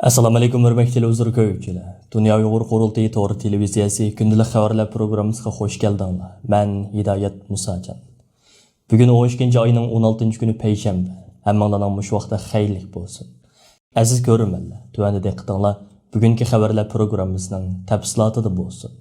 Assalomu alaykum hurmatli televideniyechilar. Dunyo Uyg'ur qurultayı to'g'ri televiziyasi kundalik xabarlar programmasiga xush keldinglar. Men Hidoyat Musajon. Bugun 12 oyning 16 kuni payshanba. Hammanglarning mush vaqtda xayrlik bo'lsin. Aziz ko'ruvchilar, tuvanda diqqatinglar bugungi xabarlar programmasining tafsilotida bo'lsin.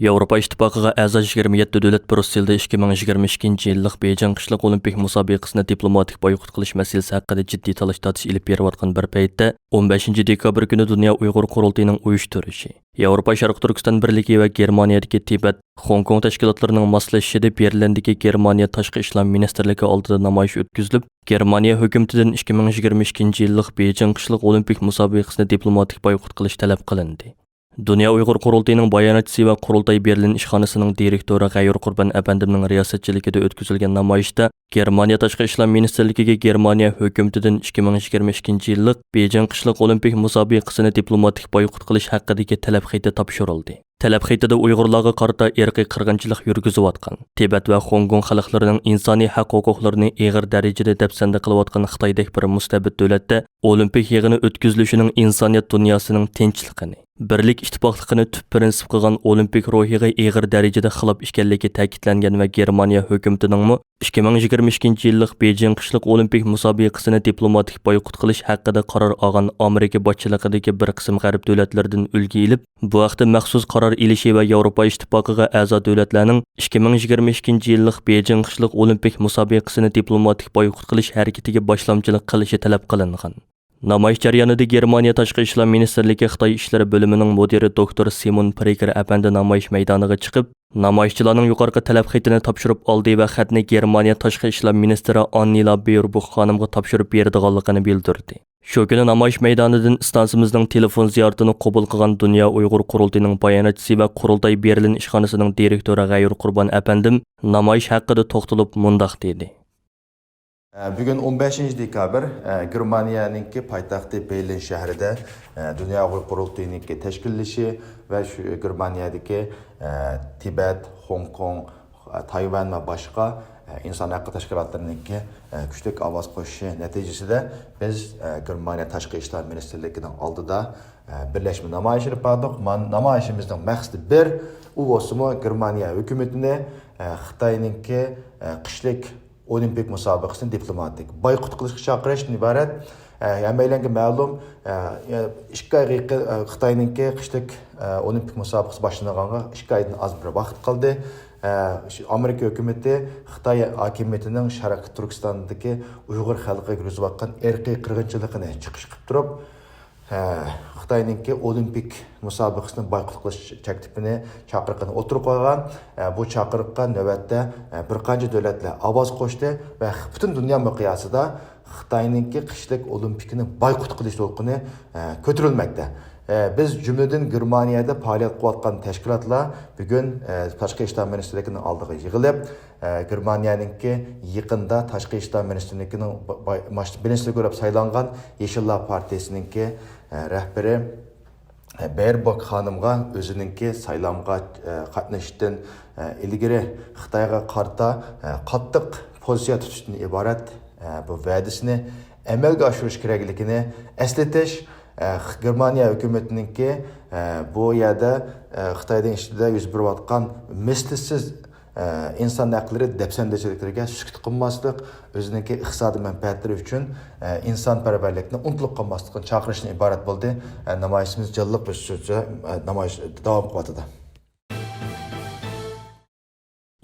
Yevropa İttifaqıga a'zo 27 davlat Brusselda 2022 yillik Beijing qishliq olimpik musobaqasini diplomatik boykot qilish masalasi haqida jiddiy talash-tortish ilib berayotgan bir paytda 15 dekabr kuni Dunyo Uyg'ur qurultayining uyushtirishi, Yevropa Sharq Turkiston birligi va Germaniyadagi Tibet, Hong Kong tashkilotlarining moslashishida Berlindagi Germaniya tashqi ishlar ministrligi oldida namoyish o'tkazilib, Germaniya hukumatidan 2022 yillik Beijing qishliq olimpik musobaqasini diplomatik boykot qilish talab qilindi. Dunyo Uyg'ur qurultayining bayonotchisi va qurultay Berlin ishxonasining direktori G'ayur Qurban Apandimning riyosatchiligida o'tkazilgan namoyishda Germaniya tashqi ishlar ministrligiga Germaniya hukumatidan 2022 yillik Beijing qishliq olimpik musobaqasini diplomatik boykot qilish haqidagi talab xati topshirildi. Talab xatida Uyg'urlarga qarata irqiy qirg'inchilik yurgizayotgan, Tibet va Hong Kong xalqlarining insoniy haq-huquqlarini og'ir darajada dafsanda qilayotgan Xitoydek bir mustabid davlatda olimpik yig'ini o'tkazilishining insoniyat dunyosining tinchligini, birlik ittifoqligini tub prinsip qilgan olimpik ruhiga og'ir darajada xilof ekanligi ta'kidlangan va Germaniya hukumatining 2022 yillik Beijing qishliq olimpik musobaqasini diplomatik boykot qilish haqida qaror olgan Amerika boshchiligidagi bir qism g'arb davlatlaridan ulgu ilib, bu vaqtda maxsus qaror ilishi va Yevropa ittifoqiga a'zo davlatlarning 2022 yillik Beijing qishliq olimpik musobaqasini diplomatik boykot qilish harakatiga boshlamchilik qilishi talab qilingan. Namoyish jarayonida Germaniya tashqi ishlar ministrligi Xitoy ishlari bo'limining mudiri doktor Simon Preker apandi namoyish maydoniga chiqib, namoyishchilarning yuqorqi talab xatini topshirib oldi va xatni Germaniya tashqi ishlar ministri Annila Baerbock xonimga topshirib berdiganligini bildirdi. Shu kuni namoyish maydonidan stansimizning telefon ziyoratini qabul qilgan Dunyo Uyg'ur qurultayining bayonotchisi va qurultay Berlin ishxonasining direktori G'ayur Qurban apandim namoyish haqida to'xtalib mundaq dedi. Bugün 15 dekabr Germaniyaningki poytaxti Berlin shahrida Dunyo Uyg'ur qurultayininki tashkillanishi va shu Germaniyadagi Tibet, Hong Kong, Tayvan va boshqa inson haqqi tashkilotlarininki kuchli ovoz qo'shishi natijasida biz Germaniya tashqi ishlar ministrligining oldida birlashma namoyish olib bordik. Namoyishimizning maqsadi bir, u bo'lsa Germaniya hukumatini Xitoyninki qishlik olimpik musobaqasini diplomatik boykot qilishga chaqirishdan iborat. Hammalarga ma'lum, 2 oy Xitoyninki qishlik olimpik musobaqasi boshlanganga 2 oydan oz bir vaqt qoldi. Amerika hukumati Xitoy hokimiyatining Sharq Turkistondagi Uyg'ur xalqiga yurgizayotgan irqiy qirg'inchiligini chiqish qilib turib, Xitoyninki olimpik musobaqasini boykot qilish taklifini chaqiriqini o'tirib qo'ygan. Bu chaqiriqqa navbatda bir qancha davlatlar ovoz qo'shdi va butun dunyo miqyosida Xitoyninki qishlik olimpikini boykot qilish to'lqini ko'tarilmoqda. Biz jumladan Germaniyada faoliyat qilayotgan tashkilotlar bugun tashqi ishlar ministrligining oldiga yig'ilib, Germaniyaninki yaqinda tashqi ishlar ministrligining ministri bo'lib saylangan Yeşillar partiyasiningki rahbari Baerbock xonimga o'zininki saylamga qatnashishdan ilgari Xitoyga qarta qattiq pozitsiya tutishdan iborat bu va'dasini amalga oshirish kerakligini eslatish, Germaniya hukumatininki bu yerda Xitoyning ishida yuz berayotgan mislsiz inson haqlari dafsandachiliklarga sukut qilmaslik, o'zininki iqtisodiy manfaatlari uchun insonparvarlikni unutilib qolmaslikni chaqirishdan iborat bo'ldi. Namoyishimiz jonliq bir so'zda namoyish davom qilyapti.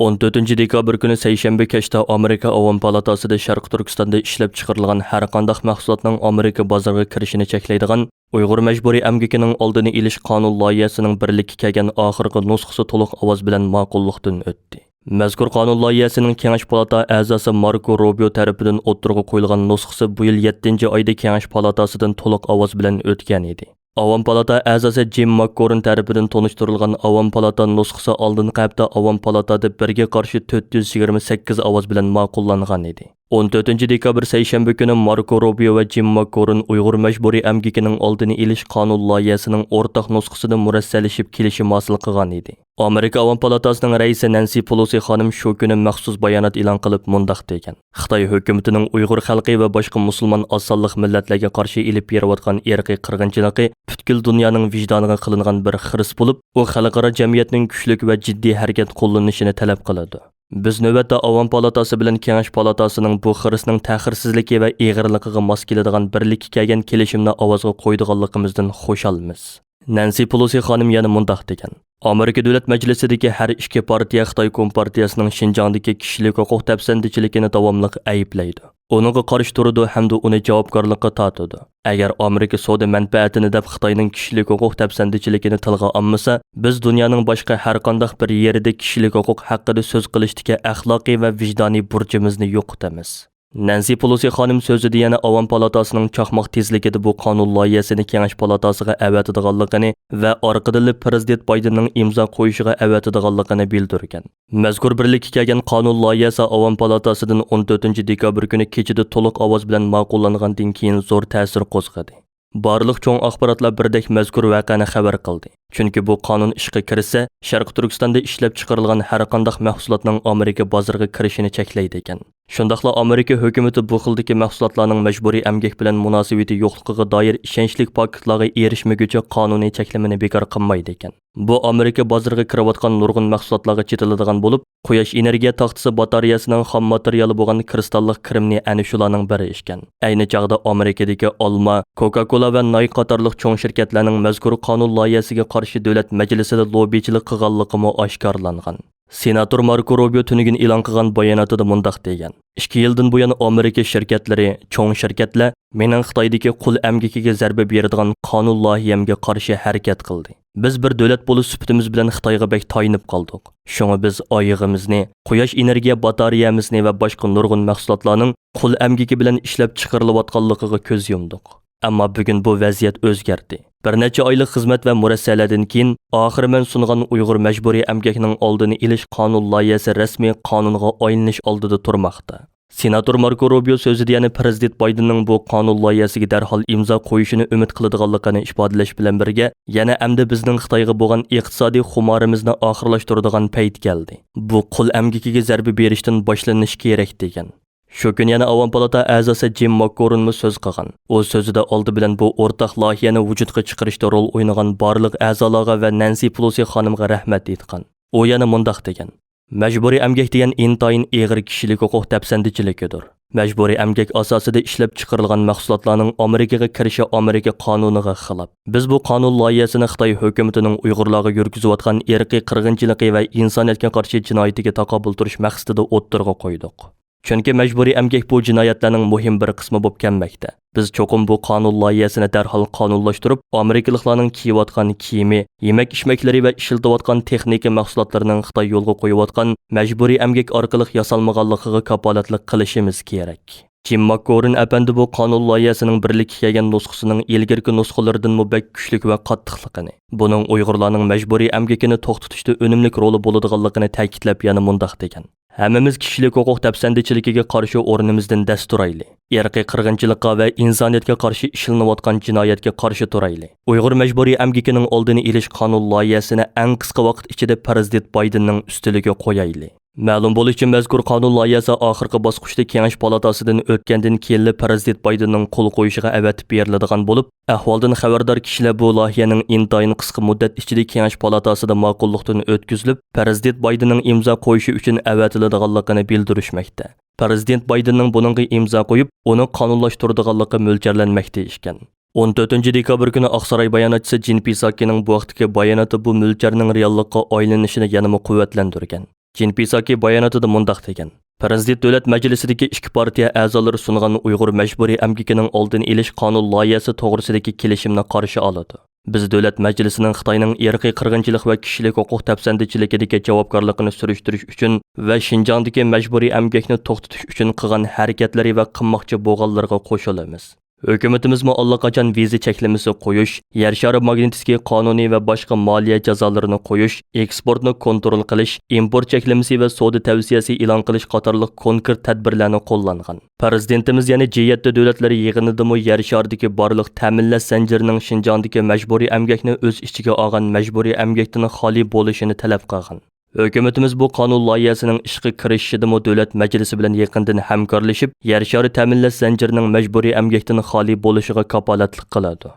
14 dekabr kuni seshanba kechda Amerika Ovam palatasida Sharq Turkistonda ishlab chiqarilgan har qanday mahsulotning Amerika bozoriga kirishini cheklaydigan Uyg'ur majburiy amgikining oldini olish qonun loyihasining birlikka kelgan oxirgi nusxasi to'liq ovoz bilan ma'qullikdan o'tdi. Mazkur qonun loyihasining Kengash palata a'zosi Marco Rubio tarafidan o'tirg'i qo'yilgan nusxasi bu yil 7-oyda Kengash palatasidan to'liq ovoz bilan o'tgan edi. Avam palata a'zosi Jim McGovern tarafidan tonishtirilgan Avam palata nusxasi oldingi hafta Avam palatada birga qarshi 428 ovoz bilan ma'qullangan edi. 14 dekabr seyşembe günü Marco Rubio ve Jim McGovern Uyghur mecburi emgikinin oldini ilish qonun loyihasining o'rtaq nusxasida murassallashib kelishim hosil qilgan edi. Amerika Avam palatasining raisi Nancy Pelosi xonim shu kuni maxsus bayonot e'lon qilib mundaq degan. Xitoy hukumatining Uyg'ur xalqi va boshqa musulmon osonliq millatlarga qarshi ilib berayotgan irqiy qirg'inchiligi butkul dunyoning vijdoniga qilingan bir xiris bo'lib, u xalqaro jamiyatning kuchli va jiddiy harakat qo'llanishini talab qiladi. Biz navbatda Avam palatasi bilan Kengash palatasining bu xirisning ta'xirsizligi va ig'irligiga mos keladigan birlikka kelgan kelishimni ovozga qo'ydiganligimizdan xushhalmiz. Nancy Pelosi xonim yana mundaq degan. Amerika Davlat Majlisidagi har ikki partiya Xitoy Kompartiyasining Xinjiangdagi kishilik huquq tafsandichiligini davomli ayiblaydi. Onunğa qarshi turadi hamda uni javobgarlikka tortadi. Agar Amerika savdo manfaatini deb Xitoyning kishilik huquq tafsandichiligini tilga olmasa, biz dunyoning boshqa har qanday bir yerida kishilik huquq haqida so'z qilishdagi axloqiy va vijdoniy burchimizni yo'qotamiz. Nancy Pelosi xonim so'zida yana Avam palatasining chaqmoq tezligida bu qonun loyihasini Kengash palatasiga avatadiganligini va orqadan prezident Baydenning imzo qo'yishiga avatadiganligini bildirgan. Mazkur birlikka kelgan qonun loyihasi Avam palatasidan 14 dekabr kuni kechida to'liq ovoz bilan ma'qullangandan keyin zo'r ta'sir qo'zg'adi. Barliq cho'ng axborotlar birdek mazkur voqeani xabar qildi. Chunki bu qonun ishga kirsa, Sharq Turkistonda ishlab chiqarilgan har qanday mahsulotning Amerika bozoriga kirishini cheklaydi ekan. Shundaqla Amerika hukumati bu xildagi mahsulotlarning majburiy emgak bilan munosabati yo'qligiga doir ishonchli paketlarga erishmaguncha qonuniy cheklamani bekor qilmaydi ekan. Bu Amerika bozoriga kirayotgan nurg'un mahsulotlarga chetiladigan bo'lib, quyosh energiya taxtasi batareyasining xom materiali bo'lgan kristallik kirimni ana shularning biri ekan. Ayni chog'da Amerikadagi olma, Coca-Cola va Nike qatorliq cho'ng shirkatlarning mazkur qonun loyihasiga qarshi davlat majlisida lobbichilik qilganligi oshkorlangan. Senator Marco Rubio tunigun e'lon qilgan bayonotida mundaq degan. 2 yildan buyon Amerika shirkatlari, cho'ng shirkatlar mening Xitoydagi qul amgikiga zarba beradigan qonun loyihamga qarshi harakat qildi. Biz bir davlat bo'lib sifatimiz bilan Xitoyga bek tayinib qoldik. Shunga biz oyig'imizni, quyosh energiya batareyamizni va boshqa nurg'un mahsulotlarning qul amgiki bilan ishlab chiqarilayotganligiga ko'z yumdik. Ammo bugun bu vaziyat o'zgardi. Bir necha oylik xizmat va murassalardan keyin oxiri men sungan Uyg'ur majburiy emgakning oldini ilish qonun loyihasi rasmiy qonunga aylanish oldida turmoqda. Senator Marco Rubio so'zida yana prezident Baydenning bu qonun loyihasiga darhol imzo qo'yishini umid qiladiganligini ifodalash bilan birga, yana hamda bizning Xitoyga bo'lgan iqtisodiy xumorimizni oxirlashtiradigan payt keldi. Bu qul amgikiga zarba berishdan boshlanish kerak degan. Shu kun yana Avam palata a'zosi Jim McGovern so'z qilgan. U so'zida oldi bilan bu o'rtaq loyihani vujudga chiqarishda rol o'ynagan barliq a'zolarga va Nancy Pelosi xonimga rahmat aytgan. U yana mundaq degan. Majburiy emgak degan intayin eg'ir kishilik huquq tafsandichiligidir. Majburiy emgak asosida ishlab chiqarilgan mahsulotlarning Amerikaga kirishi Amerika qonuniga xilof. Biz bu qonun loyihasini Xitoy hukumatining Uyg'urlarga yurgizayotgan irqiy qirg'inchiligi va insoniyatga qarshi jinoyatiga taqobil turish maqsadida o'ttirga qo'ydik. Chunki majburiy emgak bu jinoyatlarning muhim bir qismi bo'lib kelmoqda. Biz cho'qim bu qonun loyihasini darhol qonunlashtirib, Amerikaliklarning kiyayotgan kiyimi, yemak-ichmaklari va ishlatayotgan texnika mahsulotlarining Xitoy yo'lga qo'yayotgan majburiy emgak orqali yasalmaganligiga kapolatlik qilishimiz kerak. Jim McGovern apandi bu qonun loyihasining birlikka kelgan nusxasining ilgirki nusxalaridan mubak kuchlik va qattiqligini, buning Uyg'urlarning majburiy emgakini to'xtatishda unumli roli bo'ladiganligini ta'kidlab yana mundaq degan. Hammamiz kishilik huquq tafsandichiligiga qarshi o'rnimizdan dast turayli. Irqiy qirg'inchilikqa va insoniyatga qarshi ishlanayotgan jinoyatga qarshi turayli. Uyg'ur majburiy emgakining oldini ilish qonun loyihasini eng qisqa vaqt ichida prezident Baydenning ustiliga qo'yayli. Ma'lum bo'lishicha mazkur qonun loyihasi oxirgi bosqichda Kengash palatasidan o'tgandan keyin prezident Baydenning qo'l qo'yishiga avatib beriladigan bo'lib, ahvoldan xabardor kishilar bu loyihaning intayin qisqa muddat ichida Kengash palatasida ma'qullikdan o'tkazilib, prezident Baydenning imzo qo'yishi uchun avatiladiganligini bildirishmoqda. Prezident Baydenning buningga imzo qo'yib, uni qonunlashtiradiganligi mo'ljallanmoqda ekan. 14 dekabr kuni Oqsaroy bayonotchisi Jin Psakining bu vaqtdagi bayonoti bu mo'ljalning reallikqa aylanishini yanada quvvatlantirgan. Jin Psaki bayonotida mundaq degan. Prezident Davlat Majlisidagi 2 partiya a'zolari sungan Uyg'ur majburiy emgakining oldini ilish qonun loyihasi to'g'risidagi kelishimni qarshi oladi. Biz Davlat Majlisining Xitoyning irqiy qirg'inchilik va kishilik huquq tafsandichiligidagi javobgarligini surishtirish uchun va Xinjiangdagi majburiy emgakni to'xtatish uchun qilgan harakatlari va qilmoqchi bo'lganlarga qo'shilamiz. Hökumətimizmi allaqachon viza cheklamasi qo'yish, yer shari magnitskiy qonuniy va boshqa moliya jazolarini qo'yish, eksportni kontrol qilish, import cheklamasi va savdo tavsiyasi e'lon qilish qatorliq konkret tadbirlarni qo'llangan. Prezidentimiz yana G7 davlatlari yig'inidami yer sharidagi barliq ta'minlash zanjirining Shinjongdagi majburiy emgakni o'z ichiga olgan majburiy emgakdan xoli bo'lishini talab qilgan. Hökumetimiz bu qonun loyihasining ishga kirishishidami davlat majlisi bilan yaqindan hamkorlashib, yer shari ta'minlash zanjirining majburiy emgakdan xoli bo'lishiga kapolatlik qiladi.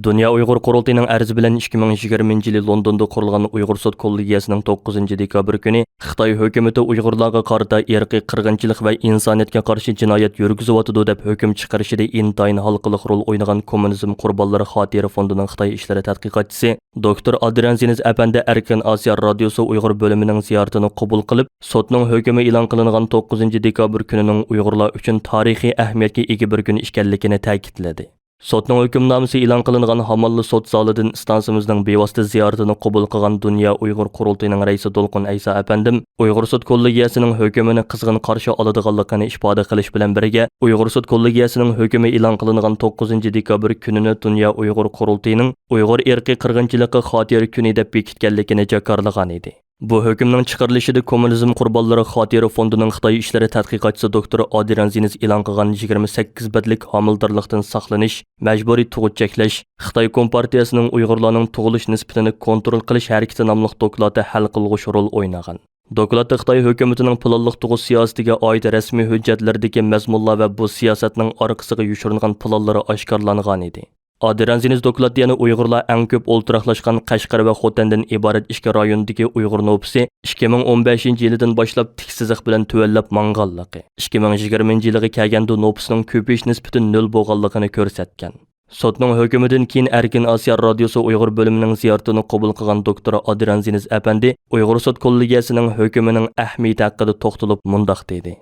Dünya Uyghur Qurultayının arzi bilan 2020 Londonda qurilgan Uyghur Sud kollegiyasining 9-dekabr kuni Xitoy hukumati Uyg'urlarga qarata irqiy qirg'inchilik va insoniyatga qarshi jinoyat yurgizyotidi deb hukm chiqarishida intayin halqiliq rol o'ynagan Kommunizm qurbonlari xotira fondining Xitoy ishlari tadqiqotchisi Dr. Adrian Ziniz apandi Erkin Osiyo radiosi Uyg'ur bo'limining ziyoratini qabul qilib, sudning hukmi e'lon qilingan 9-dekabr kunining Uyg'urlar uchun tarixiy ahamiyatga ega bir kun ekanligini ta'kidladi. Sotning hukmnomasi e'lon qilingan Hamalli sot zalidan stansimizning bevosita ziyoratini qabul qilgan Dünya Uyg'ur Qurultayining raisi Dolqin Aysa apandim Uyg'ur sud kollegiyasining hukmini qizg'in qarshi oladiganligini ifoda qilish bilan birga Uyg'ur sud kollegiyasining hukmi e'lon qilingan 9-dekabr kunini Dünya Uyg'ur Qurultayining Uyg'ur irqiy qirg'inchiligi xotira kuni deb bekitganligini jakarlagan edi. Bu hukmning chiqarilishida Kommunizm qurbonlari xotira fondining Xitoy ishlari tadqiqotchisi Dr. Adrian Ziniz e'lon qilgan 28 betlik homildorlikdan saqlanish, majburiy tug'ut cheklash, Xitoy Kompartiyasining Uyg'urlarning tug'ilish nisbatini kontrol qilish harakati nomli dokladda hal qilg'uch rol o'ynagan. Dokladda Xitoy hukumatining planliq tug'ut siyosatiga oid rasmiy hujjatlardagi mazmunlar va bu siyosatning orqasiga yushirilgan planlari oshkorlangan edi. Adrian Ziniz dokladda yana Uyg'urlar eng ko'p o'ltiraqlashgan Qashqar va Xotandan iborat ishki rayonidagi Uyg'ur nüfusi 2015-yildan boshlab tiksizlik bilan tuvallab manganligi, 2020 yilga kelganda nüfusning ko'payish nisbati 0 bo'lganligini ko'rsatgan. Sotning hukmidan keyin Erkin Osiyo radiosi Uyg'ur bo'limining ziyoratini qabul qilgan Dr. Adrian Ziniz apandi Uyg'ur sud kollegiyasining hukmining ahamiyati haqida to'xtalib mundoq dedi.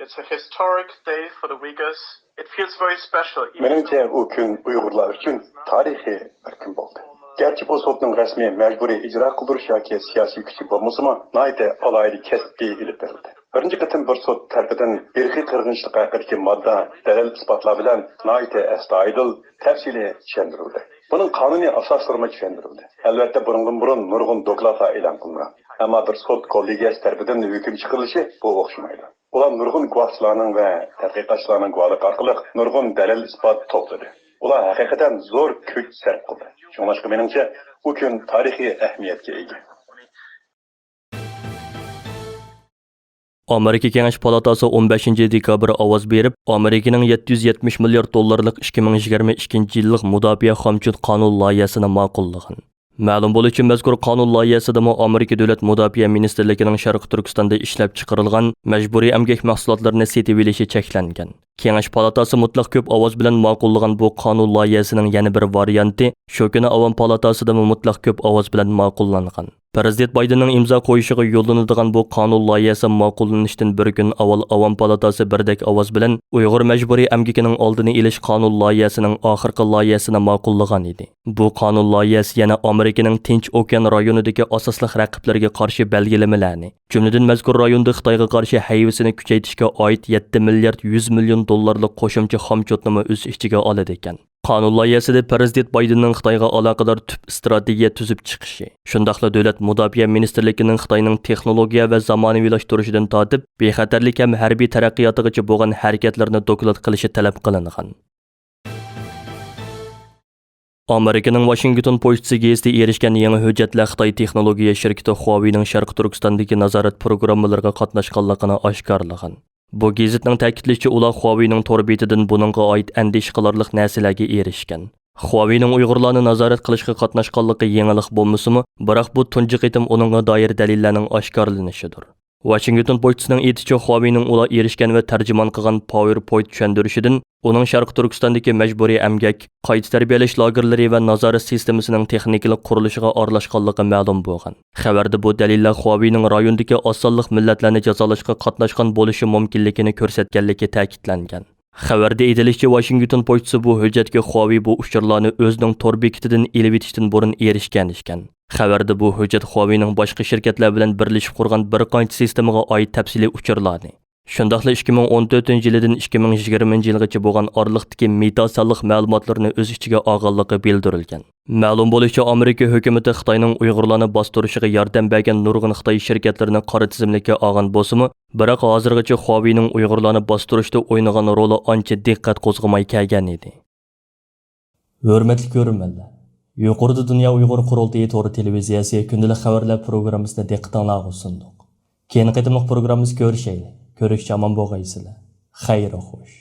It's a historic day for the Uyghurs. It feels very special. Menimce o gün Uygurlar için tarihi bir gün oldu. Gerçi bu sotun resmi mecburi icra kıldırış yoki siyasi gücü bulmasımı nayda alaylı kesbi ilip verildi. Birinci kıtım bir sot tarafından irqi qirg'inchilik haqidagi modda dalil isbotlar bilan nayda astoydil tafsili tushuntirildi. Bunun qonuniy asoslari tushuntirildi. Albatta burun nurg'un dokladlar e'lon qilingan. Ammo bir sot kollegiyasi tarafidan hukm chiqarilishi bu o'xshamaydi. Ular nurg'un guvohlarning va tadqiqotchilarning guvohligi orqali nurg'un dalil isbot to'pladi. Ular haqiqatan zo'r kuch sarf qildi. Shuningdek, menimcha, bu kun tarixiy ahamiyatga ega. Amerika Kengash palatasi 15-dekabr ovoz berib, Amerikaning 770 milliard dollarlik 2022 yillik mudofaa xomchut qonun loyihasini ma'qullagan. Ma'lum bo'lishicha, mazkur qonun loyihasida Amerika Davlat Mudofaa Ministrligining Sharqi Turkistonda ishlab chiqarilgan majburiy emgak mahsulotlarini sotib olishi cheklangan. Kengash palatasi mutlaq ko'p ovoz bilan ma'qullagan bu qonun loyihasining yana bir varianti shu kuni Avam palatasida mutlaq ko'p ovoz bilan ma'qullangan. Prezident Baydenning imzo qo'yishiga yo'llanadigan bu qonun loyihasi ma'qullanishidan bir kun avval Avam palatasi birdek ovoz bilan Uyg'ur majburiy emgakining oldini olish qonun loyihasining oxirgi loyihasini ma'qullagan edi. Bu qonun loyihasi yana Amerikaning Tinch okean rayonidagi asosli raqiblarga qarshi belgilamalarni, jumladan mazkur rayonda Xitoyga qarshi hayvasini kuchaytirishga oid 7 milliard 100 million dollarlik qo'shimcha xomchotni o'z ichiga oladi ekan. Qonun loyihasida Prezident Baydenning Xitoyga aloqador tub strategiya tuzib chiqishi, shundaqla Davlat Mudofaa Ministrligining Xitoyning texnologiya va zamonaviylashtirilishidan tortib, bexatarlik ham harbiy taraqqiyotigacha bo'lgan harakatlarni doklad qilishi talab qilingan. Amerikaning Washington pochtasi gazetida erishgan yangi hujjatlar Xitoy texnologiya shirkati Huawei'ning Sharqi Turkistondagi nazorat programmalariga qatnashganligini oshkorlagan. Bu gazetning ta'kidlashicha, ular Huawei'ning tor betidan buningga oid andish qilarliq narsalarga erishgan. Huawei'ning Uyg'urlarni nazorat qilishga qatnashganligi yangilik bo'lmasa-mu, biroq bu tunji qitim uningga doir dalillarning oshkorlanishidir. Washington pochtasining aytishicha, Huawei'ning ular erishgan va tarjimon qilgan PowerPoint tushuntirishidan uning Sharqi Turkistondagi majburiy emgak, qayta tarbiyalash lagerlari va nazorat sistemasining texnik qurilishiga aralashganligi ma'lum bo'lgan. Xabarda bu dalillar Huawei'ning rayondagi osonlik millatlarni jazolashga qatnashgan bo'lishi mumkinligini ko'rsatganligi ta'kidlangan. Xabarda aytilishicha, Washington pochtasi bu hujjatga Huawei bu uchurlarni o'zining tor bekitidan elib etishdan burun erishgan ekan. Xabarda bu hujjat Huawei'ning boshqa shirkatlar bilan birlashib qurgan bir qancha sistemaga oid tafsiliy uchurlarni, Şundaqla 2014-yildan 2020-yilgacha bo'lgan oraliqdagi meta sonliq ma'lumotlarni o'z ichiga olganligi bildirilgan. Ma'lum bo'lishicha, Amerika hukumatı Xitoyning Uyg'urlarni bostirishiga yordam bergan nurg'un Xitoy shirkatlarini qora tizimlikka olgan bo'lsa-mu, biroq hozirgacha Huawei'ning Uyg'urlarni bostirishda o'ynagan roli ancha diqqat qo'zg'amay kelgan edi. Hurmatli ko'ruvchilar, yuqorida Dunyo Uyg'ur qurultiyi to'g'ri televiziyasi kundalik xabarlar programmasida diqqatingizga sundik. Keyingi qitimliq programmamiz ko'rishaylik. Ko'rishcha omon bo'lgaysizlar. Xayr xo'sh.